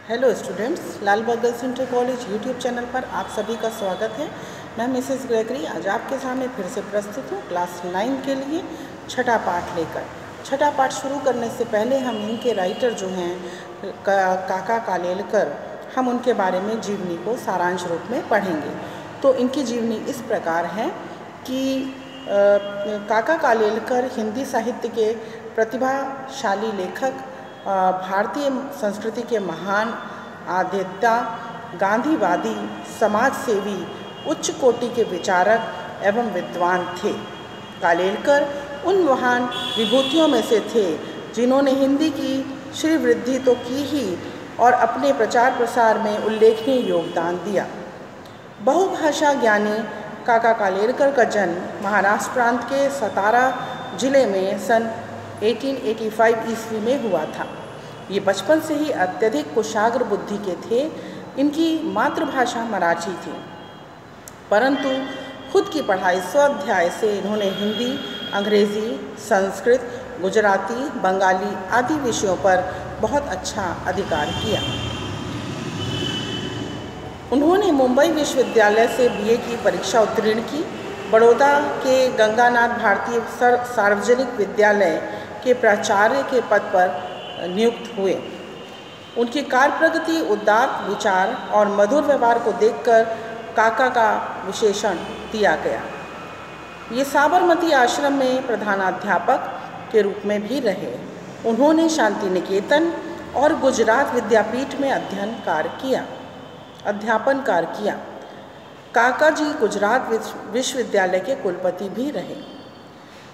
Hello students, Lal girls inter college YouTube channel पर आप सभी का स्वागत है। मैं मिसेस ग्रेगरी आज आपके सामने फिर से प्रस्तुत हूँ क्लास 9 के लिए छठा पाठ लेकर। छठा पाठ शुरू करने से पहले हम इनके राइटर जो हैं काका कालेलकर, हम उनके बारे में जीवनी को सारांश रूप में पढ़ेंगे। तो इनकी जीवनी इस प्रकार है कि काका कालेलकर हिंदी साहित्य के प्रतिभाशाली लेखक, भारतीय संस्कृति के महान आद्यता, गांधीवादी, समाज सेवी, उच्च कोटि के विचारक एवं विद्वान थे। कालेलकर उन महान विभूतियों में से थे जिन्होंने हिंदी की श्रीवृद्धि तो की ही और अपने प्रचार प्रसार में उल्लेखनीय योगदान दिया। बहुभाषा ज्ञानी काका कालेलकर का जन्म महाराष्ट्र प्रांत के सतारा जिले में सन 1885 ईस्वी में हुआ था। ये बचपन से ही अत्यधिक कुशाग्र बुद्धि के थे। इनकी मातृभाषा मराठी थी, परंतु खुद की पढ़ाई स्वाध्याय से इन्होंने हिंदी, अंग्रेज़ी, संस्कृत, गुजराती, बंगाली आदि विषयों पर बहुत अच्छा अधिकार किया। उन्होंने मुंबई विश्वविद्यालय से बीए की परीक्षा उत्तीर्ण की। बड़ौदा के गंगानाथ भारतीय सार्वजनिक विद्यालय के प्राचार्य के पद पर नियुक्त हुए। उनकी कार्य प्रगति, उदात्त विचार और मधुर व्यवहार को देखकर काका का विशेषण दिया गया। ये साबरमती आश्रम में प्रधानाध्यापक के रूप में भी रहे। उन्होंने शांति निकेतन और गुजरात विद्यापीठ में अध्यापन कार्य किया। काका जी गुजरात विश्वविद्यालय के कुलपति भी रहे।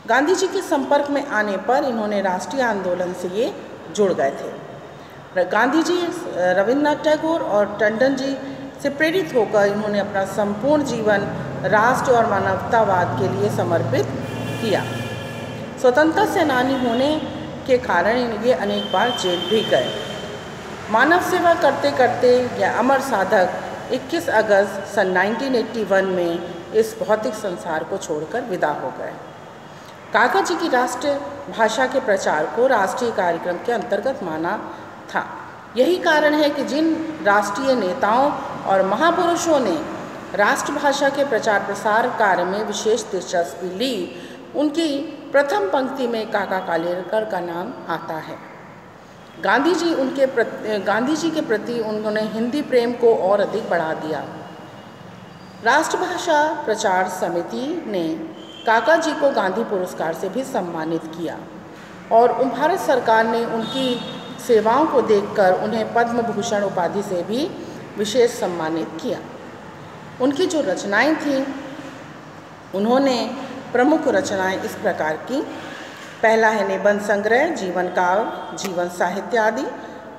गांधी जी के संपर्क में आने पर इन्होंने राष्ट्रीय आंदोलन से ये जुड़ गए थे। गांधी जी, रविन्द्रनाथ टैगोर और टंडन जी से प्रेरित होकर इन्होंने अपना संपूर्ण जीवन राष्ट्र और मानवतावाद के लिए समर्पित किया। स्वतंत्रता सेनानी होने के कारण ये अनेक बार जेल भी गए। मानव सेवा करते करते यह अमर साधक 21 अगस्त सन 1981 में इस भौतिक संसार को छोड़कर विदा हो गए। काका जी की राष्ट्र भाषा के प्रचार को राष्ट्रीय कार्यक्रम के अंतर्गत माना था। यही कारण है कि जिन राष्ट्रीय नेताओं और महापुरुषों ने राष्ट्रभाषा के प्रचार प्रसार कार्य में विशेष दिलचस्पी ली, उनकी प्रथम पंक्ति में काका कालेलकर का नाम आता है। गांधी जी के प्रति उन्होंने हिंदी प्रेम को और अधिक बढ़ा दिया। राष्ट्रभाषा प्रचार समिति ने काका जी को गांधी पुरस्कार से भी सम्मानित किया और भारत सरकार ने उनकी सेवाओं को देखकर उन्हें पद्म भूषण उपाधि से भी विशेष सम्मानित किया। उनकी जो रचनाएं थीं, उन्होंने प्रमुख रचनाएं इस प्रकार की। पहला है निबंध संग्रह, जीवन काव्य, जीवन साहित्य आदि,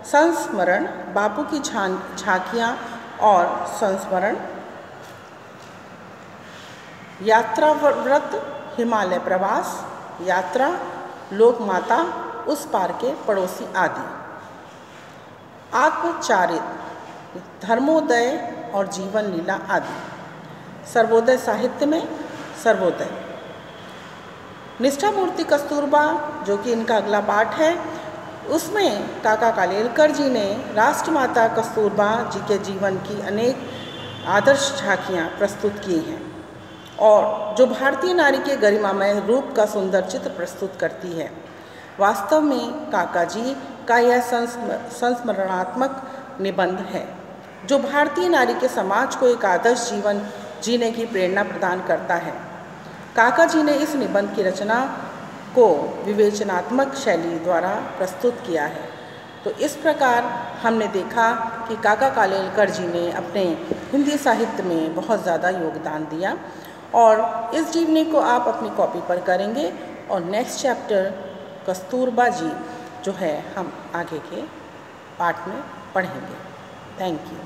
संस्मरण, बापू की झांकियाँ और संस्मरण, यात्रा व्रत, हिमालय प्रवास, यात्रा, लोकमाता, उस पार के पड़ोसी आदि। आत्मचारित, धर्मोदय और जीवन लीला आदि। सर्वोदय साहित्य में सर्वोदय। निष्ठामूर्ति कस्तूरबा, जो कि इनका अगला पाठ है, उसमें काका कालेलकर जी ने राष्ट्रमाता कस्तूरबा जी के जीवन की अनेक आदर्श झांकियाँ प्रस्तुत की हैं और जो भारतीय नारी के गरिमामय रूप का सुंदर चित्र प्रस्तुत करती है। वास्तव में काका जी का यह संस्मरणात्मक निबंध है जो भारतीय नारी के समाज को एक आदर्श जीवन जीने की प्रेरणा प्रदान करता है। काका जी ने इस निबंध की रचना को विवेचनात्मक शैली द्वारा प्रस्तुत किया है। तो इस प्रकार हमने देखा कि काका कालेलकर जी ने अपने हिंदी साहित्य में बहुत ज़्यादा योगदान दिया और इस जीवनी को आप अपनी कॉपी पर करेंगे और नेक्स्ट चैप्टर कस्तूरबा जी जो है हम आगे के पार्ट में पढ़ेंगे। Thank you.